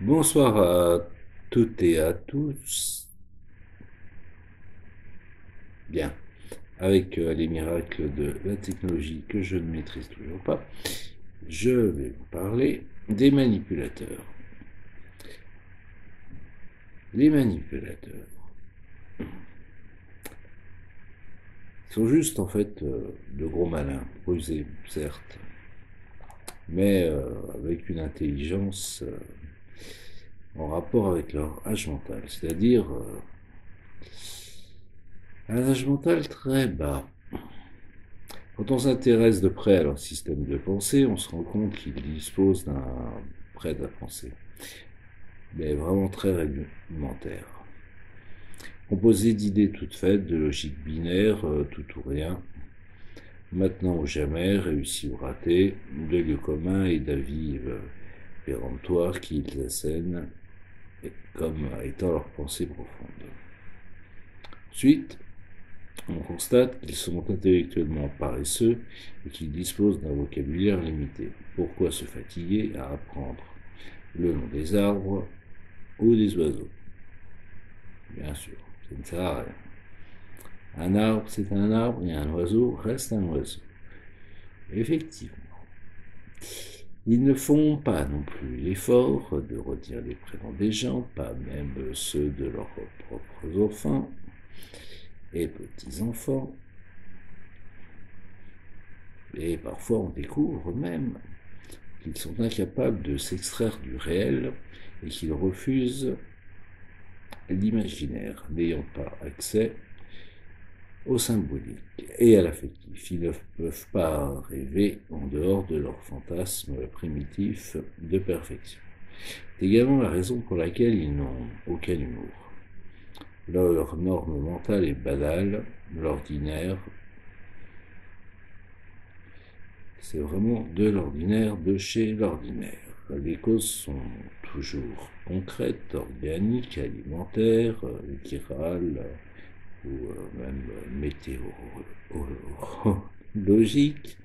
Bonsoir à toutes et à tous. Bien, avec les miracles de la technologie que je ne maîtrise toujours pas, je vais vous parler des manipulateurs. Les manipulateurs sont juste en fait de gros malins, rusés, certes, mais avec une intelligence en rapport avec leur âge mental, c'est-à-dire un âge mental très bas. Quand on s'intéresse de près à leur système de pensée, on se rend compte qu'ils disposent d'un prêt à penser, mais vraiment très rudimentaire, composé d'idées toutes faites, de logiques binaires, tout ou rien, maintenant ou jamais, réussi ou raté, de lieux communs et d'avis péremptoires qu'ils assènent comme étant leur pensée profonde. Ensuite, on constate qu'ils sont intellectuellement paresseux et qu'ils disposent d'un vocabulaire limité. Pourquoi se fatiguer à apprendre le nom des arbres ou des oiseaux? Bien sûr, ça ne sert à rien. Un arbre, c'est un arbre, et un oiseau reste un oiseau. Effectivement. Ils ne font pas non plus l'effort de retenir les prénoms des gens, pas même ceux de leurs propres enfants et petits-enfants. Et parfois on découvre même qu'ils sont incapables de s'extraire du réel et qu'ils refusent l'imaginaire, n'ayant pas accès au symbolique et à l'affectif. Ils ne peuvent pas rêver en dehors de leur fantasme primitif de perfection. C'est également la raison pour laquelle ils n'ont aucun humour. Leur norme mentale est banale, l'ordinaire, c'est vraiment de l'ordinaire de chez l'ordinaire. Les causes sont toujours concrètes, organiques, alimentaires, virales ou même météorologiques.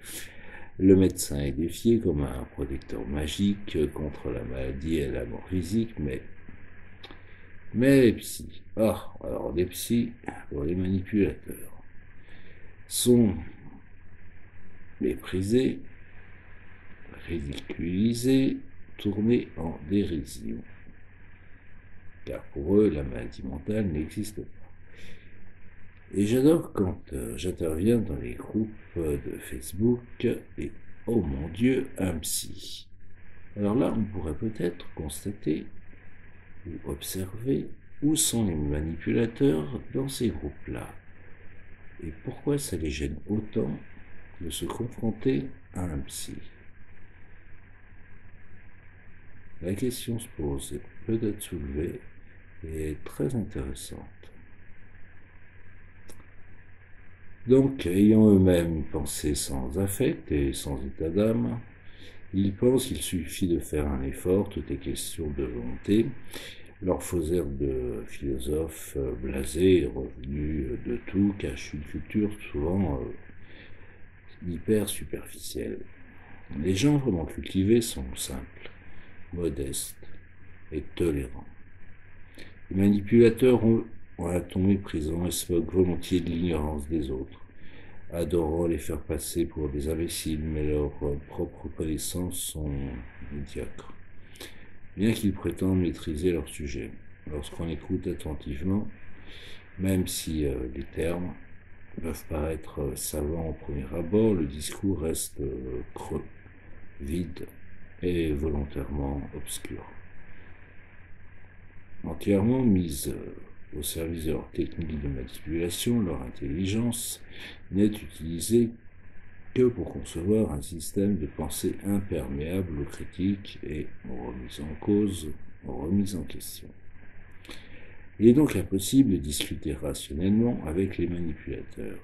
Le médecin est défié comme un protecteur magique contre la maladie et la mort physique, mais les psys, alors les psys, pour les manipulateurs, sont méprisés, ridiculisés, tournés en dérision. Car pour eux, la maladie mentale n'existe pas. Et j'adore quand j'interviens dans les groupes de Facebook et oh mon Dieu, un psy. Alors là, on pourrait peut-être constater ou observer où sont les manipulateurs dans ces groupes-là et pourquoi ça les gêne autant de se confronter à un psy. La question se pose, peut être soulevée et est très intéressante. Donc, ayant eux-mêmes une pensée sans affect et sans état d'âme, ils pensent qu'il suffit de faire un effort, tout est question de volonté. Leur faux air de philosophe blasé, revenu de tout, cache une culture souvent hyper superficielle. Les gens vraiment cultivés sont simples, modestes et tolérants. Les manipulateurs ont un ton méprisant et se moquent volontiers de l'ignorance des autres, adorant les faire passer pour des imbéciles, mais leurs propres connaissances sont médiocres, bien qu'ils prétendent maîtriser leur sujet. Lorsqu'on écoute attentivement, même si les termes peuvent paraître savants au premier abord, le discours reste creux, vide et volontairement obscur. Entièrement mise au service de leur technique de manipulation, leur intelligence n'est utilisée que pour concevoir un système de pensée imperméable aux critiques et aux remises en cause, aux remises en question. Il est donc impossible de discuter rationnellement avec les manipulateurs.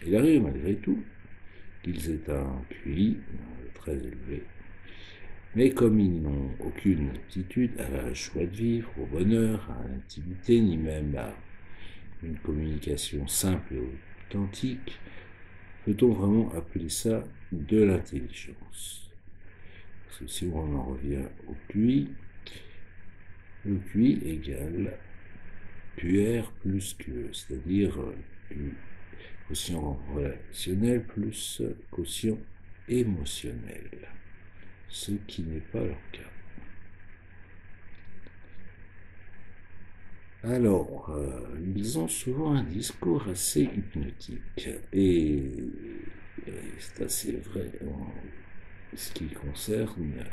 Il arrive malgré tout qu'ils aient un QI très élevé, mais comme ils n'ont aucune aptitude à la joie de vivre, au bonheur, à l'intimité, ni même à une communication simple et authentique, peut-on vraiment appeler ça de l'intelligence? Parce que si on en revient au QI, le QI égale QR plus QE, c'est-à-dire quotient relationnel plus quotient émotionnel, ce qui n'est pas leur cas. Alors, ils ont souvent un discours assez hypnotique, et c'est assez vrai en ce qui concerne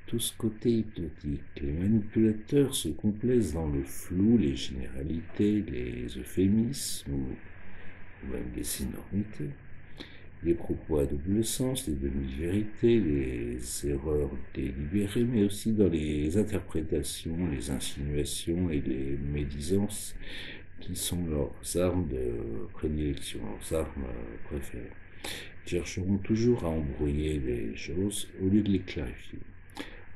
tout ce côté hypnotique. Les manipulateurs se complaisent dans le flou, les généralités, les euphémismes ou même les énormités, les propos à double sens, les demi-vérités, les erreurs délibérées, mais aussi dans les interprétations, les insinuations et les médisances qui sont leurs armes de prédilection, leurs armes préférées. Ils chercheront toujours à embrouiller les choses au lieu de les clarifier.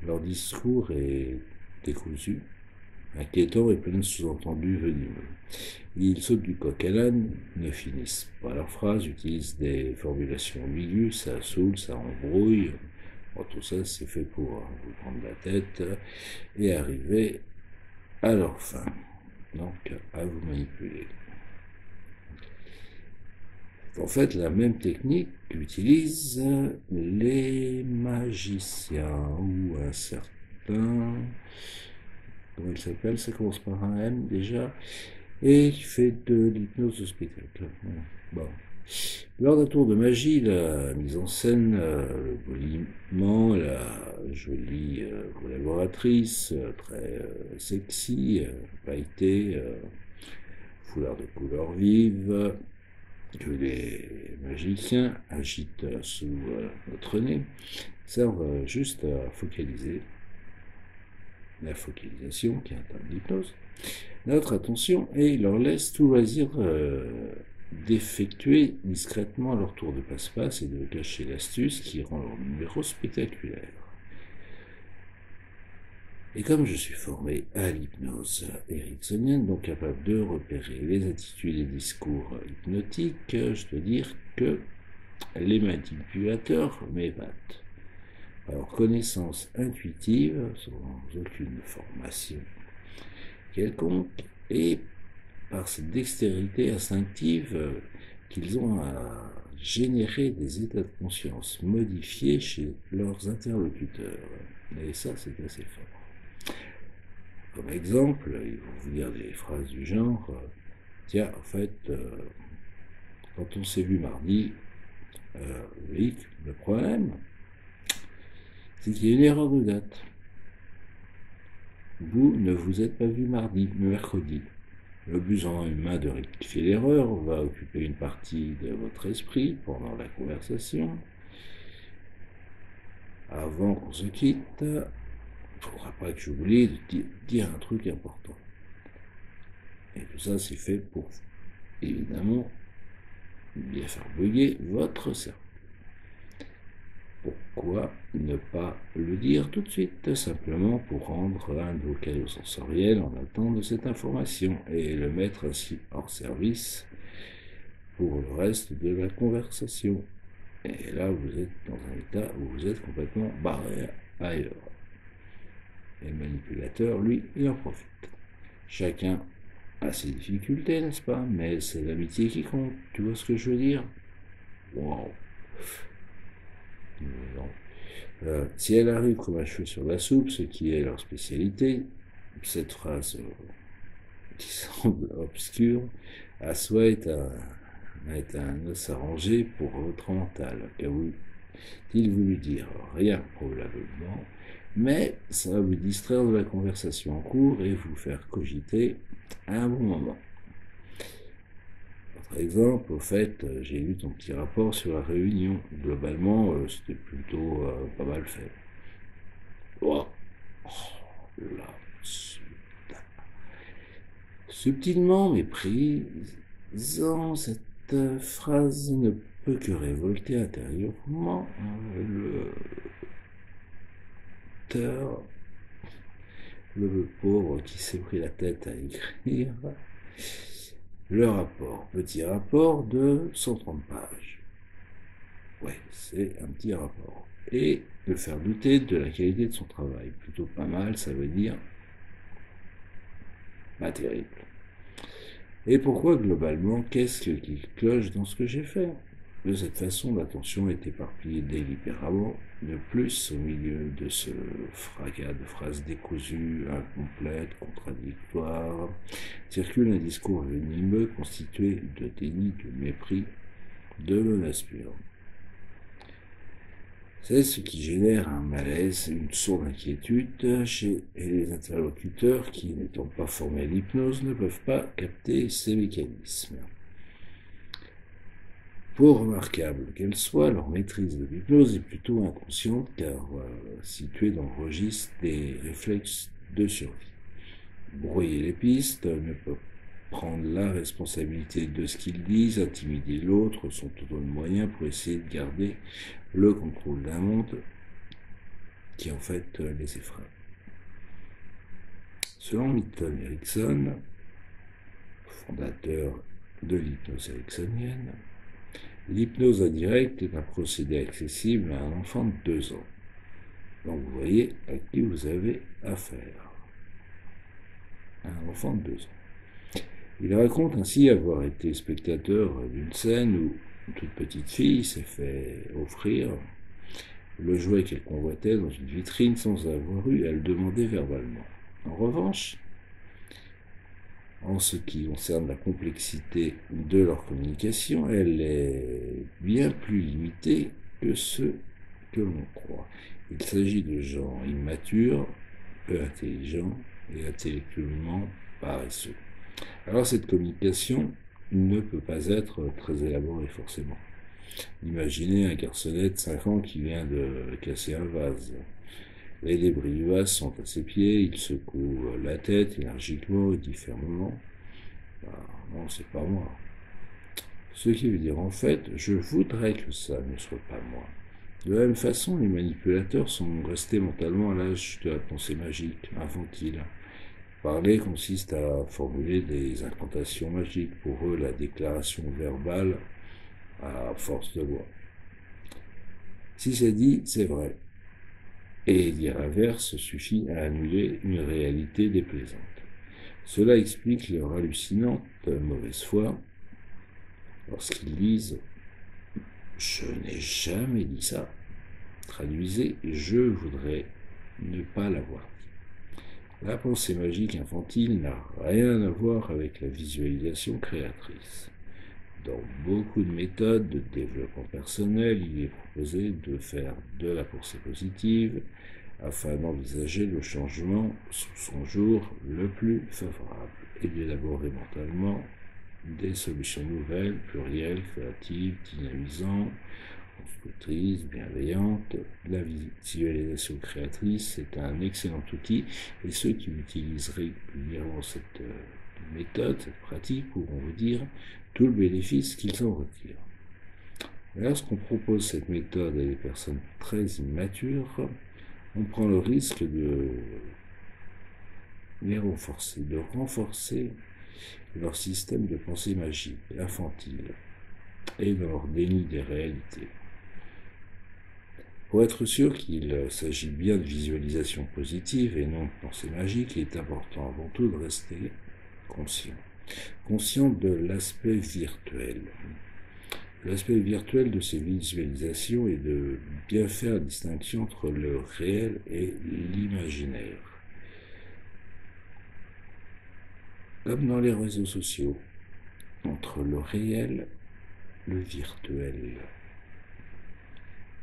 Leur discours est décousu, inquiétant et plein de sous-entendus venimeux. Ils sautent du coq à l'âne, ne finissent pas leurs phrases, utilisent des formulations ambiguës, ça saoule, ça embrouille. Bon, tout ça, c'est fait pour vous prendre la tête et arriver à leur fin. Donc, à vous manipuler. C'est en fait la même technique qu'utilisent les magiciens ou un certain... Comment il s'appelle? Ça commence par un M déjà. Et qui fait de l'hypnose de spectacle. Bon. Lors d'un tour de magie, la mise en scène, le boliment, la jolie collaboratrice, très sexy, pailletée, foulard de couleur vive, que les magiciens agitent sous notre nez, servent juste à focaliser la focalisation, qui est un terme d'hypnose, notre attention, et il leur laisse tout loisir d'effectuer discrètement leur tour de passe-passe et de cacher l'astuce qui rend leur numéro spectaculaire. Et comme je suis formé à l'hypnose ericksonienne, donc capable de repérer les attitudes et discours hypnotiques, je dois dire que les manipulateurs m'épatent. Alors, connaissance intuitive, sans aucune formation quelconque, et par cette dextérité instinctive qu'ils ont à générer des états de conscience modifiés chez leurs interlocuteurs. Et ça, c'est assez fort. Comme exemple, ils vont vous dire des phrases du genre tiens, en fait, quand on s'est vu mardi, Loïc, le problème, c'est qu'il y a une erreur de date. Vous ne vous êtes pas vu mardi, mais mercredi. Le besoin humain de rectifier l'erreur va occuper une partie de votre esprit pendant la conversation. Avant qu'on se quitte, il ne faudra pas que j'oublie de dire un truc important. Et tout ça, c'est fait pour, évidemment, bien faire bugger votre cerveau. Pourquoi ne pas le dire tout de suite, simplement pour rendre un de vos cadeaux sensoriels en attente de cette information et le mettre ainsi hors service pour le reste de la conversation. Et là, vous êtes dans un état où vous êtes complètement barré ailleurs. Et le manipulateur, lui, il en profite. Chacun a ses difficultés, n'est-ce pas? Mais c'est l'amitié qui compte. Tu vois ce que je veux dire? Wow. Non. Si elle arrive comme un cheveu sur la soupe, ce qui est leur spécialité, cette phrase qui semble obscure, à soi est un os arrangé pour votre mental. Qu'a-t-il voulu dire? Rien, probablement, mais ça va vous distraire de la conversation en cours et vous faire cogiter à un bon moment. Par exemple, au fait, j'ai lu ton petit rapport sur la réunion. Globalement, c'était plutôt pas mal fait. Oh, là, subtilement méprisant, cette phrase ne peut que révolter intérieurement le pauvre qui s'est pris la tête à écrire le rapport, petit rapport de 130 pages. Ouais, c'est un petit rapport. Et le faire douter de la qualité de son travail. Plutôt pas mal, ça veut dire Pas terrible. Et pourquoi globalement, qu'est-ce qui cloche dans ce que j'ai fait? De cette façon, l'attention est éparpillée délibérément. De plus, au milieu de ce fracas de phrases décousues, incomplètes, contradictoires, circule un discours venimeux constitué de déni, de mépris, de menaces pures. C'est ce qui génère un malaise, une sourde inquiétude chez les interlocuteurs qui, n'étant pas formés à l'hypnose, ne peuvent pas capter ces mécanismes. Pour remarquable qu'elle soit, leur maîtrise de l'hypnose est plutôt inconsciente car située dans le registre des réflexes de survie. Brouiller les pistes, ne peut prendre la responsabilité de ce qu'ils disent, intimider l'autre sont autant de moyens pour essayer de garder le contrôle d'un monde qui en fait les effraie. Selon Milton Erickson, fondateur de l'hypnose ericksonienne, l'hypnose indirecte est un procédé accessible à un enfant de 2 ans. Donc vous voyez à qui vous avez affaire. Un enfant de 2 ans. Il raconte ainsi avoir été spectateur d'une scène où une toute petite fille s'est fait offrir le jouet qu'elle convoitait dans une vitrine sans avoir eu à le demander verbalement. En revanche, en ce qui concerne la complexité de leur communication, elle est bien plus limitée que ce que l'on croit. Il s'agit de gens immatures, peu intelligents et intellectuellement paresseux. Alors cette communication ne peut pas être très élaborée forcément. Imaginez un garçonnet de 5 ans qui vient de casser un vase. Les débris du vase sont à ses pieds, il secoue la tête énergiquement et dit fermement « Non, c'est pas moi ». Ce qui veut dire en fait « Je voudrais que ça ne soit pas moi ». De la même façon, les manipulateurs sont restés mentalement à l'âge de la pensée magique, infantile. Parler consiste à formuler des incantations magiques. Pour eux, la déclaration verbale à force de loi. Si c'est dit, c'est vrai. Et dire l'inverse suffit à annuler une réalité déplaisante. Cela explique leur hallucinante mauvaise foi lorsqu'ils disent « Je n'ai jamais dit ça ». Traduisez « Je voudrais ne pas l'avoir dit ». La pensée magique infantile n'a rien à voir avec la visualisation créatrice. Dans beaucoup de méthodes de développement personnel, il est proposé de faire de la pensée positive afin d'envisager le changement sous son jour le plus favorable et d'élaborer mentalement des solutions nouvelles, plurielles, créatives, dynamisantes, constructrices, bienveillantes. La visualisation créatrice est un excellent outil et ceux qui utilisent régulièrement cette méthode, cette pratique, pourront vous dire tout le bénéfice qu'ils en retirent. Mais lorsqu'on propose cette méthode à des personnes très immatures, on prend le risque de les renforcer, de renforcer leur système de pensée magique, infantile, et dans leur déni des réalités. Pour être sûr qu'il s'agit bien de visualisation positive et non de pensée magique, il est important avant tout de rester conscient de l'aspect virtuel. L'aspect virtuel de ces visualisations est de bien faire la distinction entre le réel et l'imaginaire. Comme dans les réseaux sociaux, entre le réel et le virtuel.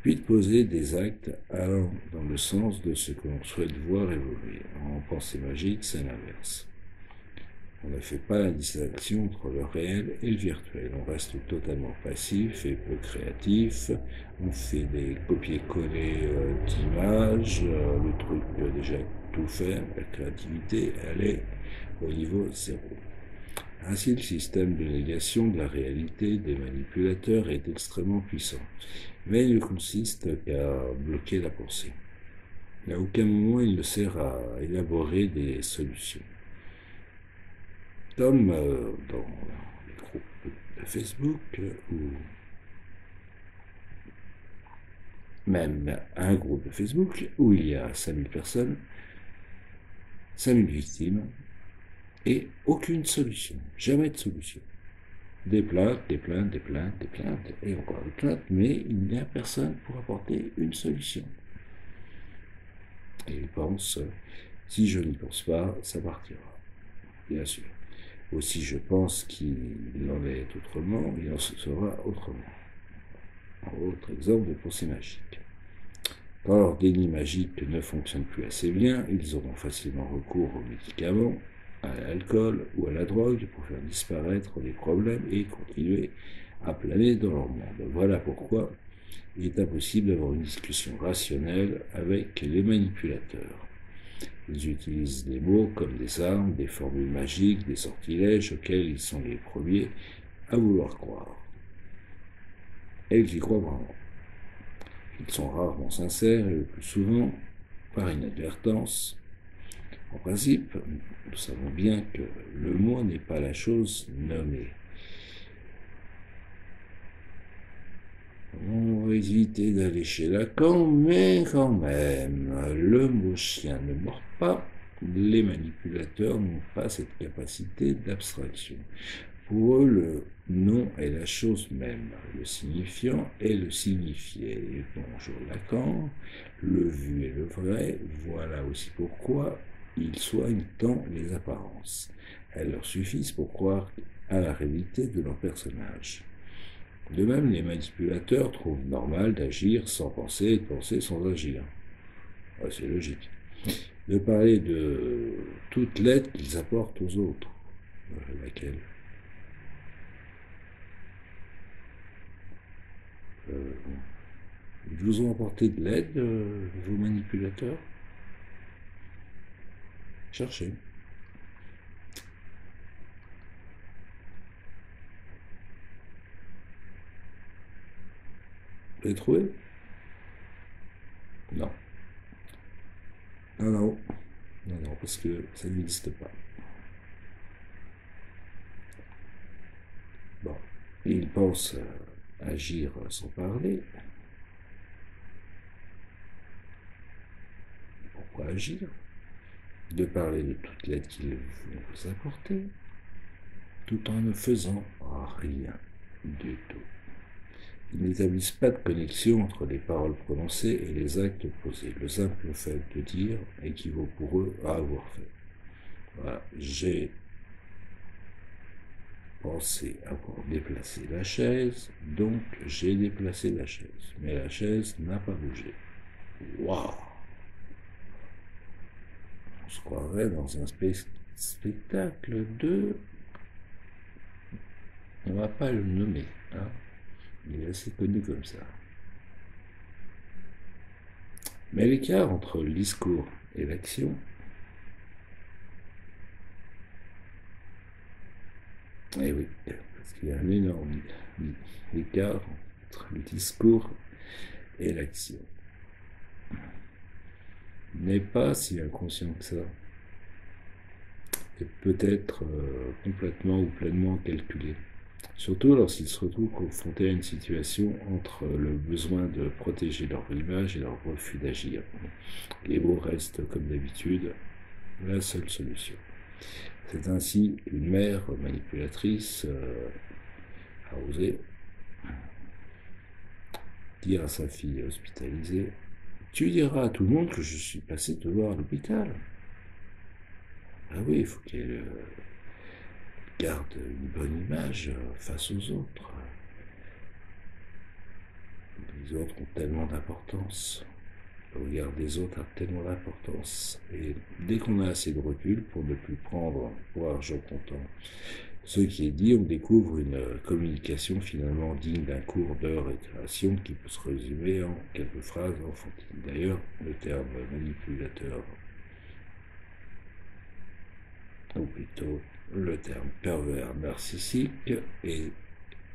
Puis de poser des actes allant dans le sens de ce que l'on souhaite voir évoluer. En pensée magique, c'est l'inverse. On ne fait pas la distinction entre le réel et le virtuel. On reste totalement passif et peu créatif. On fait des copier-coller d'images. Le truc déjà tout fait. La créativité, elle est au niveau 0. Ainsi, le système de négation de la réalité des manipulateurs est extrêmement puissant. Mais il ne consiste qu'à bloquer la pensée. À aucun moment il ne sert à élaborer des solutions. Comme dans les groupes de Facebook ou même un groupe de Facebook où il y a 5000 personnes, 5000 victimes, et aucune solution, jamais de solution. Des plaintes, des plaintes, des plaintes, des plaintes, et encore des plaintes, mais il n'y a personne pour apporter une solution. Et il pense, si je n'y pense pas, ça partira, bien sûr. Aussi, je pense qu'il en est autrement, il en sera autrement. Autre exemple de pensée magique. Quand leur déni magique ne fonctionne plus assez bien, ils auront facilement recours aux médicaments, à l'alcool ou à la drogue pour faire disparaître les problèmes et continuer à planer dans leur monde. Voilà pourquoi il est impossible d'avoir une discussion rationnelle avec les manipulateurs. Ils utilisent les mots comme des armes, des formules magiques, des sortilèges auxquels ils sont les premiers à vouloir croire. Et ils y croient vraiment. Ils sont rarement sincères et le plus souvent par inadvertance. En principe, nous savons bien que le mot n'est pas la chose nommée. On va éviter d'aller chez Lacan, mais quand même, le mot chien ne mord pas. Les manipulateurs n'ont pas cette capacité d'abstraction. Pour eux, le nom est la chose même, le signifiant est le signifié. Bonjour Lacan, le vu est le vrai, voilà aussi pourquoi ils soignent tant les apparences. Elles leur suffisent pour croire à la réalité de leur personnage. De même, les manipulateurs trouvent normal d'agir sans penser et de penser sans agir. Ouais, c'est logique. De parler de toute l'aide qu'ils apportent aux autres. Laquelle Ils vous ont apporté de l'aide, vos manipulateurs? Cherchez. Vous l'avez trouvé? Non. Non, non. Non, non, parce que ça n'existe pas. Bon. Ils pensent agir sans parler. Pourquoi agir? De parler de toute l'aide qu'ils vont vous apporter, tout en ne faisant rien du tout. Ils n'établissent pas de connexion entre les paroles prononcées et les actes posés. Le simple fait de dire équivaut pour eux à avoir fait. Voilà, j'ai pensé avoir déplacé la chaise, donc j'ai déplacé la chaise. Mais la chaise n'a pas bougé. Waouh! On se croirait dans un spectacle de... On ne va pas le nommer, hein? Il est assez connu comme ça. Mais l'écart entre le discours et l'action, eh oui, parce qu'il y a un énorme écart entre le discours et l'action, n'est pas si inconscient que ça, et peut-être complètement ou pleinement calculé. Surtout lorsqu'ils se retrouvent confrontés à une situation entre le besoin de protéger leur image et leur refus d'agir. Les mots restent, comme d'habitude, la seule solution. C'est ainsi qu'une mère manipulatrice a osé dire à sa fille hospitalisée « Tu diras à tout le monde que je suis passé te voir à l'hôpital. » Ah oui, il faut qu'elle garde une bonne image face aux autres. Les autres ont tellement d'importance. Le regard des autres a tellement d'importance. Et dès qu'on a assez de recul pour ne plus prendre pour argent comptant ce qui est dit, on découvre une communication finalement digne d'un cours de récréation qui peut se résumer en quelques phrases enfantines. D'ailleurs, le terme manipulateur, ou plutôt le terme pervers narcissique, est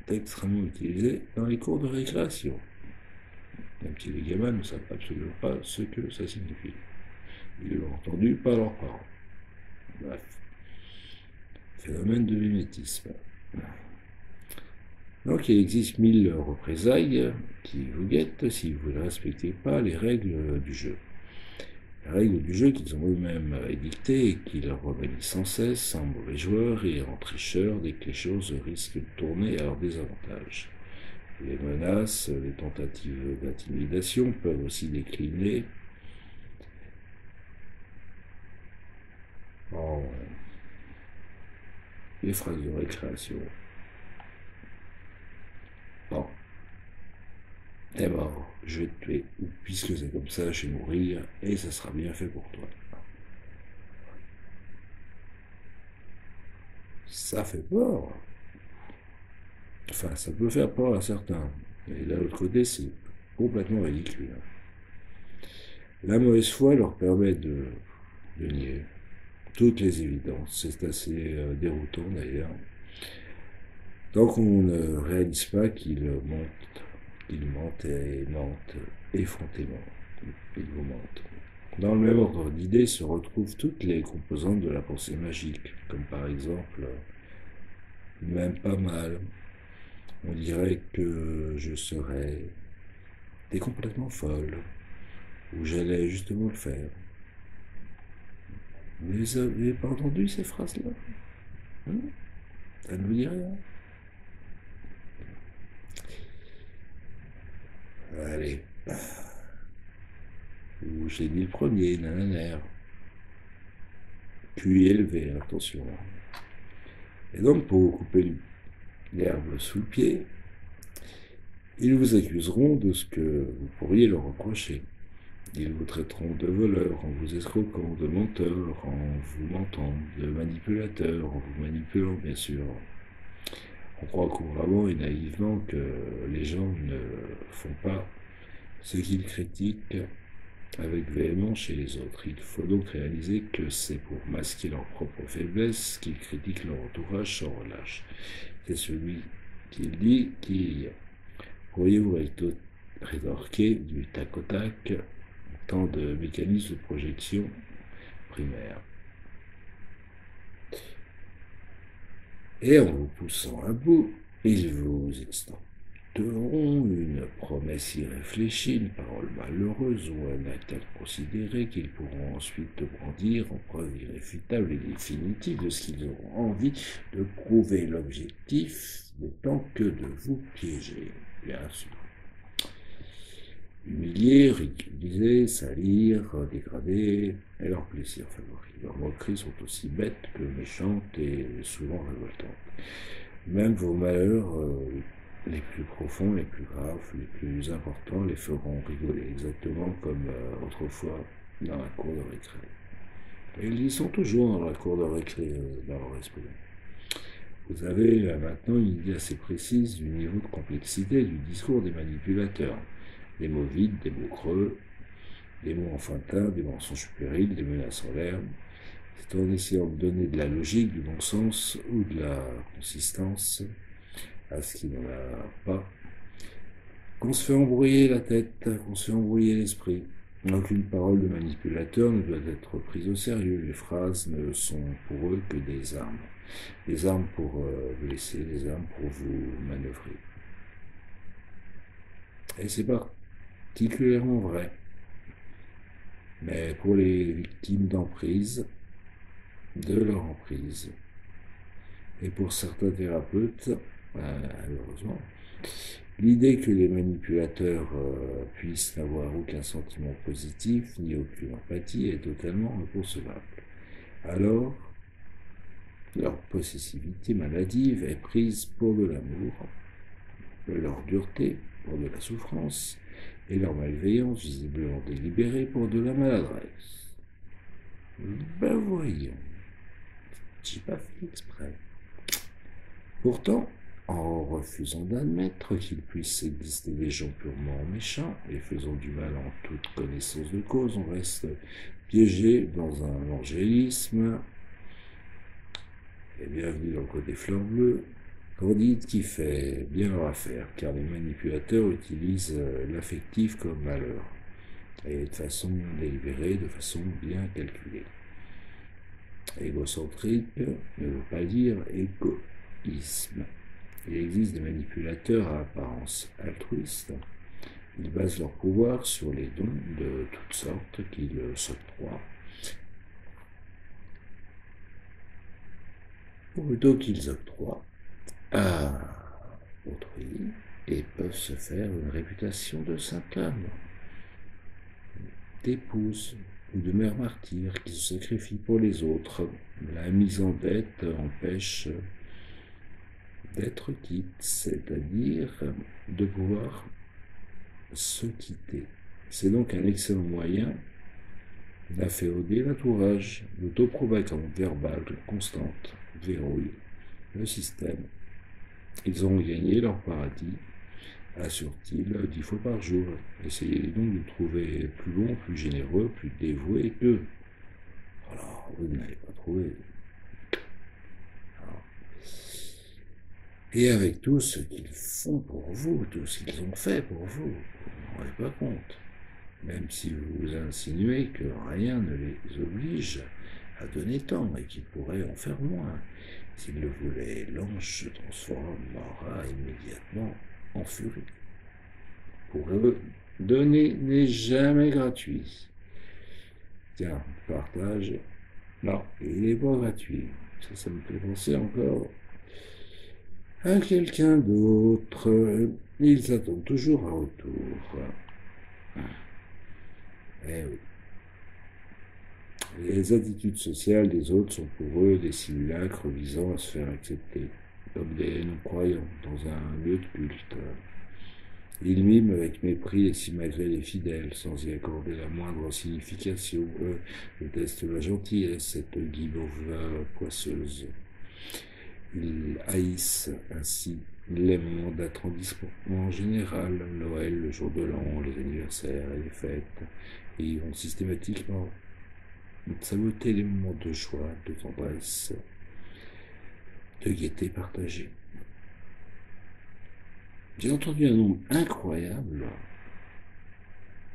extrêmement utilisé dans les cours de récréation. Même si les gamins ne savent absolument pas ce que ça signifie. Ils l'ont entendu par leurs parents. Bref. Phénomène de mimétisme. Donc il existe 1000 représailles qui vous guettent si vous ne respectez pas les règles du jeu. La règle du jeu qu'ils ont eux-mêmes édictée et qu'ils remélient sans cesse en mauvais joueurs et en tricheurs dès que les choses risquent de tourner à leur désavantage. Les menaces, les tentatives d'intimidation peuvent aussi décliner en les phrases de récréation. Bon, t'es mort, je vais te tuer, ou puisque c'est comme ça, je vais mourir, et ça sera bien fait pour toi. Ça fait peur. Enfin, ça peut faire peur à certains. Et d'un autre côté, c'est complètement ridicule. La mauvaise foi leur permet de nier toutes les évidences. C'est assez déroutant d'ailleurs. Tant qu'on ne réalise pas qu'ils mentent et mentent effrontément. Ils vous mentent. Dans le même ordre d'idées se retrouvent toutes les composantes de la pensée magique, comme par exemple, même pas mal, on dirait que je serais complètement folle, ou j'allais justement le faire. Vous n'avez pas entendu ces phrases-là? Ça ne vous dit rien? Allez. Ou j'ai dit le premier, nananaire. QI élevé, attention. Et donc, pour vous couper l'herbe sous le pied, ils vous accuseront de ce que vous pourriez leur reprocher. Ils vous traiteront de voleur en vous escroquant, de menteur en vous mentant, de manipulateur en vous manipulant, bien sûr. On croit couramment et naïvement que les gens ne font pas ce qu'ils critiquent avec véhémence chez les autres. Il faut donc réaliser que c'est pour masquer leur propre faiblesse qu'ils critiquent leur entourage sans relâche. C'est celui qui le dit qui, pourriez-vous rétorquer du tac au tac, tant de mécanismes de projection primaire. Et en vous poussant à bout, ils vous extorqueront une promesse irréfléchie, une parole malheureuse ou un acte inconsidéré qu'ils pourront ensuite brandir en preuve irréfutable et définitive de ce qu'ils auront envie de prouver. L'objectif n'étant que de vous piéger, bien sûr. Humilier, ridiculiser, salir, dégrader est leur plaisir favori. Leurs moqueries sont aussi bêtes que méchantes et souvent révoltantes. Même vos malheurs les plus profonds, les plus graves, les plus importants les feront rigoler, exactement comme autrefois dans la cour de récré. Et ils y sont toujours dans la cour de récré, dans leur esprit. Vous avez maintenant une idée assez précise du niveau de complexité du discours des manipulateurs. Des mots vides, des mots creux, des mots enfantins, des mensonges puérils, des menaces en l'air. C'est en essayant de donner de la logique, du bon sens ou de la consistance à ce qui n'en a pas qu'on se fait embrouiller la tête, qu'on se fait embrouiller l'esprit. Aucune parole de manipulateur ne doit être prise au sérieux. Les phrases ne sont pour eux que des armes. Des armes pour blesser, des armes pour vous manœuvrer. Et c'est particulièrement vrai. Mais pour les victimes d'emprise, de leur emprise, et pour certains thérapeutes, malheureusement, l'idée que les manipulateurs puissent n'avoir aucun sentiment positif ni aucune empathie est totalement inconcevable. Alors, leur possessivité maladive est prise pour de l'amour, leur dureté pour de la souffrance, et leur malveillance visiblement délibérée pour de la maladresse. Ben voyons, j'ai pas fait exprès. Pourtant, en refusant d'admettre qu'il puisse exister des gens purement méchants et faisant du mal en toute connaissance de cause, on reste piégé dans un angélisme, et bienvenue dans le côté fleur bleue, candide qui fait bien leur affaire, car les manipulateurs utilisent l'affectif comme malheur, et de façon délibérée, de façon bien calculée. Égocentrique ne veut pas dire égoïsme. Il existe des manipulateurs à apparence altruiste, Ils basent leur pouvoir sur les dons de toutes sortes qu'ils s'octroient, ou plutôt qu'ils octroient à autrui, et peuvent se faire une réputation de saint homme, d'épouse ou de mère martyr qui se sacrifie pour les autres. La mise en dette empêche d'être quitte, c'est-à-dire de pouvoir se quitter. C'est donc un excellent moyen d'afféoder l'entourage. L'autopropagande verbale constante verrouille le système. Ils auront gagné leur paradis, assure-t-il 10 fois par jour. Essayez donc de trouver plus bon, plus généreux, plus dévoué qu'eux. Alors, vous n'avez pas trouvé. Alors, et avec tout ce qu'ils font pour vous, tout ce qu'ils ont fait pour vous, vous ne vous rendez pas compte. Même si vous insinuez que rien ne les oblige à donner tant et qu'ils pourraient en faire moins. S'ils le voulaient, l'ange se transformera immédiatement en furie. Pour eux, donner n'est jamais gratuit. Tiens, partage. Non, il n'est pas gratuit. Ça me fait penser encore à quelqu'un d'autre. Ils attendent toujours un retour. Eh oui. Les attitudes sociales des autres sont pour eux des simulacres visant à se faire accepter, comme des non-croyants dans un lieu de culte. Ils miment avec mépris et simagrées les fidèles, sans y accorder la moindre signification. Eux détestent la gentillesse, cette guimauve poisseuse. Ils haïssent ainsi les moments d'attendrissement en général, Noël, le jour de l'an, les anniversaires et les fêtes, et ils vont systématiquement saboter les moments de joie, de tendresse, de gaieté partagée. J'ai entendu un nombre incroyable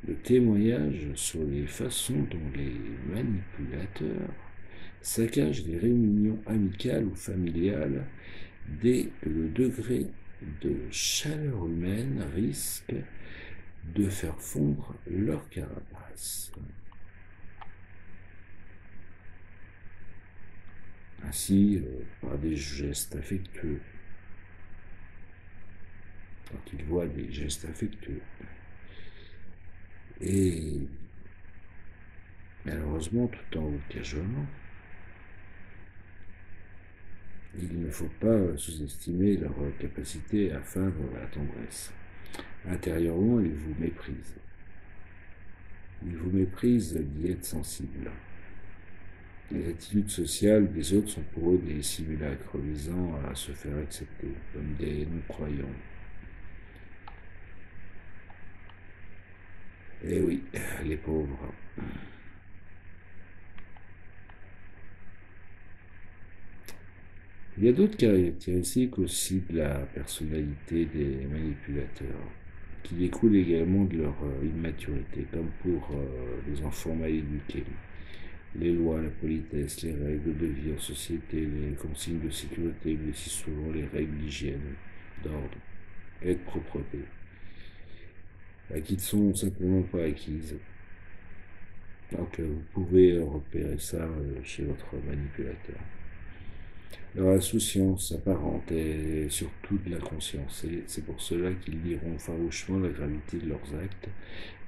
de témoignages sur les façons dont les manipulateurs saccagent les réunions amicales ou familiales dès que le degré de chaleur humaine risque de faire fondre leur carapace. Ainsi, par des gestes affectueux, quand ils voient des gestes affectueux. Et malheureusement, tout en vous cajolant, il ne faut pas sous-estimer leur capacité à feindre la tendresse. Intérieurement, ils vous méprisent. Ils vous méprisent d'y être sensible. Les attitudes sociales des autres sont pour eux des simulacres visant à se faire accepter comme des non-croyants. Eh oui, les pauvres. Il y a d'autres caractéristiques aussi de la personnalité des manipulateurs, qui découlent également de leur immaturité, comme pour les enfants mal éduqués. Les lois, la politesse, les règles de vie en société, les consignes de sécurité, mais aussi souvent les règles d'hygiène, d'ordre et de propreté, qui ne sont simplement pas acquises. Donc vous pouvez repérer ça chez votre manipulateur. Leur insouciance apparente est surtout de l'inconscience, et c'est pour cela qu'ils nieront farouchement la gravité de leurs actes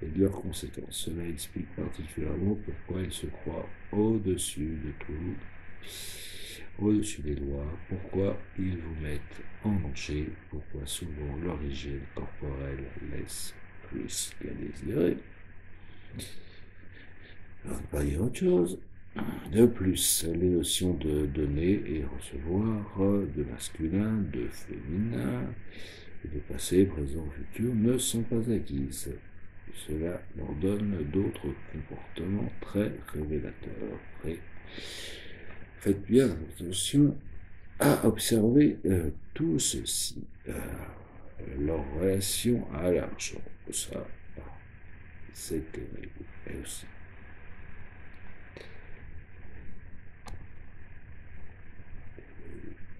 et de leurs conséquences. Cela explique particulièrement pourquoi ils se croient au-dessus de tout, au-dessus des lois, pourquoi ils vous mettent en danger, pourquoi souvent leur hygiène corporelle laisse plus qu'à désirer. Alors, on va dire autre chose. De plus, les notions de donner et recevoir, de masculin, de féminin, de passé, présent, futur ne sont pas acquises. Cela leur donne d'autres comportements très révélateurs. Faites bien attention à observer tout ceci. Leur relation à l'argent, ça, c'est terrible. Et aussi.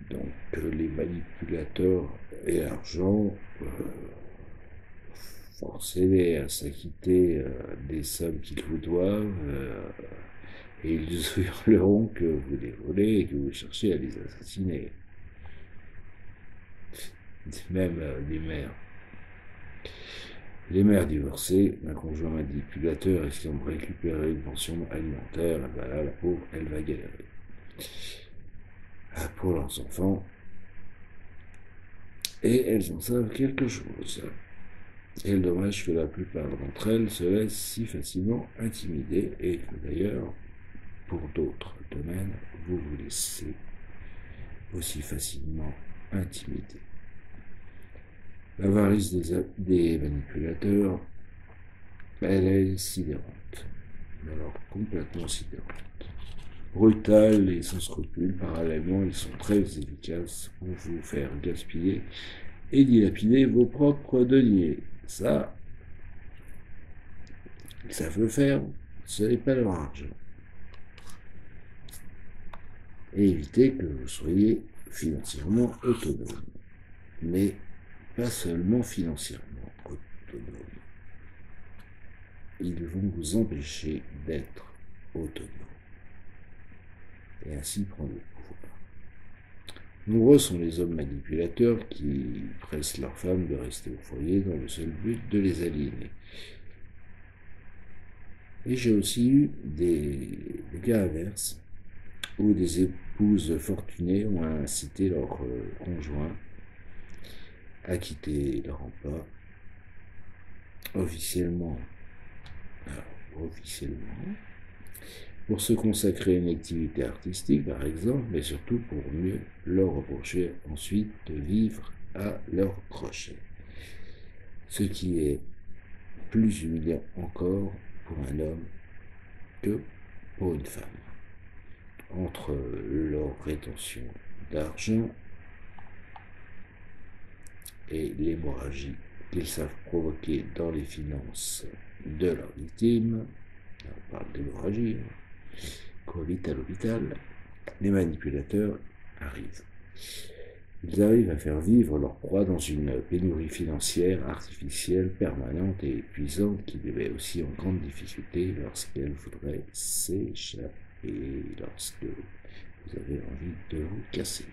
Donc les manipulateurs et l'argent forcez-les à s'acquitter des sommes qu'ils vous doivent, et ils hurleront que vous les volez et que vous cherchez à les assassiner. Même les mères. Les mères divorcées, un conjoint manipulateur risquant de récupérer une pension alimentaire, ben là, la pauvre, elle va galérer. Pour leurs enfants, et elles en savent quelque chose. Et le dommage que la plupart d'entre elles se laissent si facilement intimider, et que d'ailleurs, pour d'autres domaines, vous vous laissez aussi facilement intimider. L'avarice des manipulateurs, elle est sidérante. Alors complètement sidérante. Brutale et sans scrupules, parallèlement, ils sont très efficaces pour vous faire gaspiller et dilapider vos propres deniers. Ça, ils savent le faire, ce n'est pas leur argent. Et éviter que vous soyez financièrement autonome. Mais pas seulement financièrement autonome. Ils vont vous empêcher d'être autonome. Et ainsi prendre le pouvoir. Nombreux sont les hommes manipulateurs qui pressent leurs femmes de rester au foyer dans le seul but de les aliéner. Et j'ai aussi eu des cas inverses où des épouses fortunées ont incité leur conjoint à quitter leur emploi officiellement, pour se consacrer à une activité artistique par exemple, mais surtout pour mieux leur reprocher ensuite de vivre à leur crochet. Ce qui est plus humiliant encore pour un homme que pour une femme. Entre leur rétention d'argent et l'hémorragie qu'ils savent provoquer dans les finances de leurs victimes, on parle d'hémorragie, Covid à l'hôpital, les manipulateurs arrivent. Ils arrivent à faire vivre leur proie dans une pénurie financière artificielle, permanente et épuisante qui les met aussi en grande difficulté lorsqu'elle voudrait s'échapper, lorsque vous avez envie de vous casser.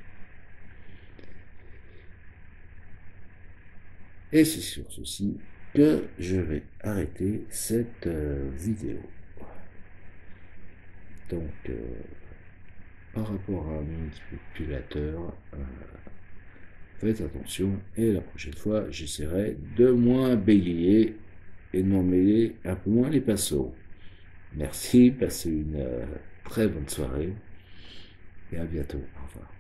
Et c'est sur ceci que je vais arrêter cette vidéo. Donc, par rapport à un manipulateur, faites attention et la prochaine fois, j'essaierai de moins bégayer et de m'en mêler un peu moins les pinceaux. Merci, passez une très bonne soirée et à bientôt. Au revoir.